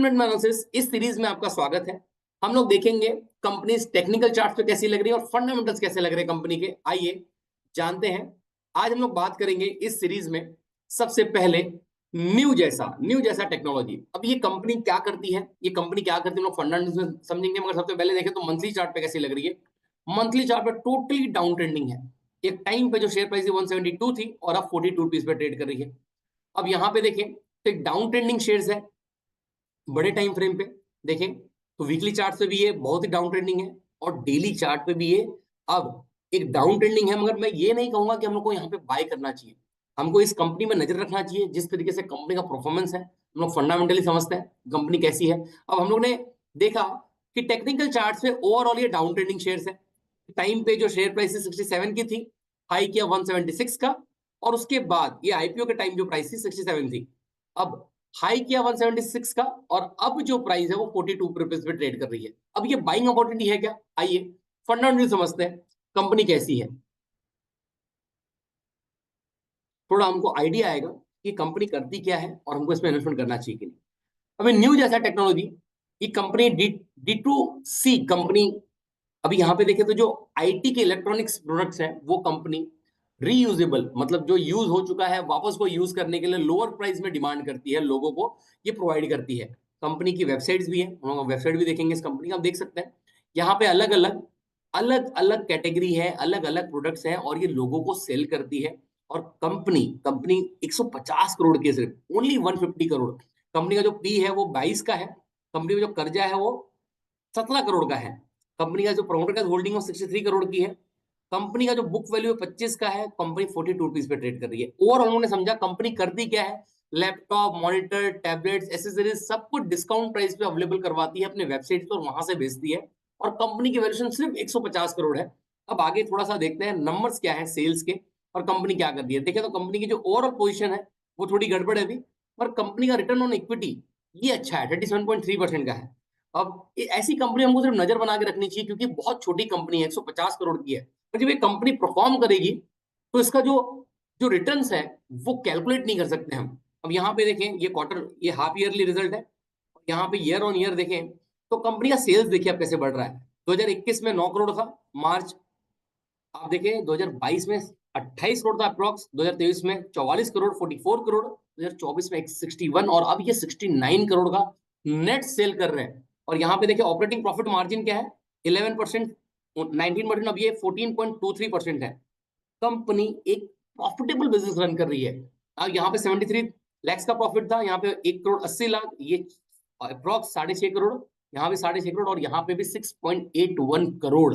Minute में analysis इस series में आपका स्वागत है। हम लोग देखेंगे कंपनी टेक्निकल चार्ट पे कैसी लग रही है और फंडामेंटल्स कैसे लग रहे हैं कंपनी के। आइए जानते हैं। आज हम लोग बात करेंगे इस सीरीज में सबसे पहले न्यू जैसा टेक्नोलॉजी। अब ये कंपनी क्या करती है, ये कंपनी क्या करती है हम लोग फंडामेंटल्स में समझेंगे, मगर सबसे पहले देखें तो मंथली चार्ट पे कैसी लग रही है। मंथली चार्ट पे टोटली डाउन ट्रेंडिंग है। एक टाइम पे जो शेयर प्राइस 172 थी और अब 42 रुपीज पे ट्रेड कर रही है। अब यहाँ पे देखें तो एक डाउन ट्रेंडिंग शेयर्स है बड़े टाइम फ्रेम पे। देखें तो वीकली चार्ट पे भी ये बहुत ही डाउन ट्रेंडिंग है और डेली चार्ट पे भी ये अब एक डाउन ट्रेंडिंग है। मगर मैं ये नहीं कहूंगा कि हम लोग को यहाँ पे बाय करना चाहिए। हमको इस कंपनी में नजर रखना चाहिए। जिस तरीके से कंपनी का परफॉर्मेंस है हम लोग फंडामेंटली समझते हैं कंपनी कैसी है। अब हम लोग ने देखा कि टेक्निकल चार्ट पे ओवरऑल ये डाउन ट्रेंडिंग शेयर्स है। टाइम पे जो शेयर प्राइस 67 की थी, हाई किया 176 का, और उसके बाद ये आईपीओ के टाइम जो प्राइस थी 67 थी, अब हाई किया 176 का, और अब जो प्राइस है वो 42 रुपीज पे ट्रेड कर रही है। अब ये बाइंग अपॉर्चुनिटी है क्या? आइए फंडामेंटल समझते हैं कंपनी कैसी है, थोड़ा हमको आइडिया आएगा कि कंपनी करती क्या है और हमको इसमें इन्वेस्टमेंट करना चाहिए कि नहीं। अभी न्यू जैसा टेक्नोलॉजी, ये company D to C company. अभी यहाँ पे देखें तो जो आईटी के इलेक्ट्रॉनिक्स प्रोडक्ट्स हैं वो कंपनी रीयूजेबल, मतलब जो यूज हो चुका है वापस को यूज करने के लिए लोअर प्राइस में डिमांड करती है, लोगों को ये प्रोवाइड करती है। कंपनी की वेबसाइट्स भी है, हम वेबसाइट भी देखेंगे इस कंपनी का, आप देख सकते हैं यहाँ पे अलग अलग कैटेगरी है, अलग अलग प्रोडक्ट्स हैं और ये लोगों को सेल करती है। और कंपनी कंपनी 150 करोड़ के, सिर्फ ओनली 150 करोड़ कंपनी का जो पी है वो 22 का है। कंपनी में जो कर्जा है वो 17 करोड़ का है। कंपनी का जो प्रमोटर का होल्डिंग है 63 करोड़ की है। कंपनी का जो बुक वैल्यू है 25 का है। कंपनी 42 रुपीज पे ट्रेड कर रही है। ओवरऑल उन्होंने समझा कंपनी करती क्या है, लैपटॉप, मॉनिटर, टैबलेट्स, एसेसरीज सब कुछ डिस्काउंट प्राइस पे अवेलेबल करवाती है अपने वेबसाइट पर, वहां से बेचती है। और कंपनी की वैल्यूएशन सिर्फ 150 करोड़ है। अब आगे थोड़ा सा देखते हैं नंबर्स क्या है सेल्स के और कंपनी क्या कर रही है। देखिए तो कंपनी की जो ओवरऑल पोजीशन है वो थोड़ी गड़बड़ है अभी, पर कंपनी का रिटर्न ऑन इक्विटी ये अच्छा है, 37.3% का है। अब ऐसी कंपनी हमको सिर्फ नजर बना के रखनी चाहिए क्योंकि बहुत छोटी कंपनी है, 150 करोड़ की है। पर जब ये कंपनी परफॉर्म करेगी तो इसका जो जो रिटर्न्स है वो कैलकुलेट नहीं कर सकते हम। अब यहाँ पे देखें ये क्वार्टर, ये हाफ ईयरली रिजल्ट है। यहाँ पे ईयर ऑन ईयर देखें तो कंपनी का सेल्स देखिए अब कैसे बढ़ रहा है। 2021 में 9 करोड़ था मार्च, आप देखें 2022 में 28 करोड़ था अप्रॉक्स, 2023 में 44 करोड़, 44 करोड़, 2024 में 61, और अब ये 69 करोड़ का नेट सेल कर रहे हैं। और यहाँ पे देखिए ऑपरेटिंग प्रॉफिट मार्जिन क्या है, 11%, 19%, अब ये 14.23% है। कंपनी एक प्रॉफिटेबल बिजनेस रन कर रही है। अब यहाँ पे 73 लैक्स का प्रॉफिट था, यहाँ पे 1 करोड़ 80 लाख, ये अप्रॉक्स 6.5 करोड़, यहाँ भी 6.5 करोड़, और यहाँ पे भी 6.81 करोड़।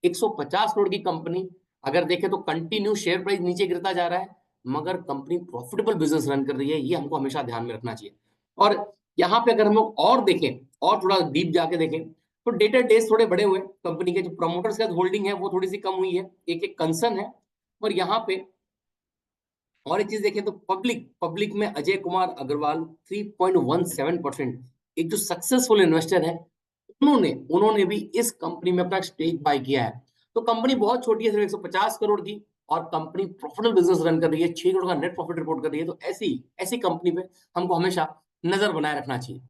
150 करोड़ की कंपनी, अगर देखें तो कंटिन्यू शेयर प्राइस नीचे गिरता जा रहा है, मगर कंपनी प्रॉफिटेबल बिजनेस रन कर रही है, ये हमको हमेशा ध्यान में रखना चाहिए। और यहाँ पे अगर हम लोग और देखें और थोड़ा डीप जाके देखें तो डेटर डेज थोड़े बड़े हुए, कंपनी के जो प्रमोटर्स का होल्डिंग है वो थोड़ी सी कम हुई है, एक एक कंसर्न है। और यहाँ पे और एक चीज देखें तो पब्लिक पब्लिक में अजय कुमार अग्रवाल 3.17%, एक जो सक्सेसफुल इन्वेस्टर है, उन्होंने उन्होंने भी इस कंपनी में अपना स्टेक बाय किया है। तो कंपनी बहुत छोटी है, सिर्फ 150 करोड़ की, और कंपनी प्रॉफिटेबल बिजनेस रन कर रही है, 6 करोड़ का नेट प्रॉफिट रिपोर्ट कर रही है। तो ऐसी ऐसी कंपनी पे हमको हमेशा नजर बनाए रखना चाहिए।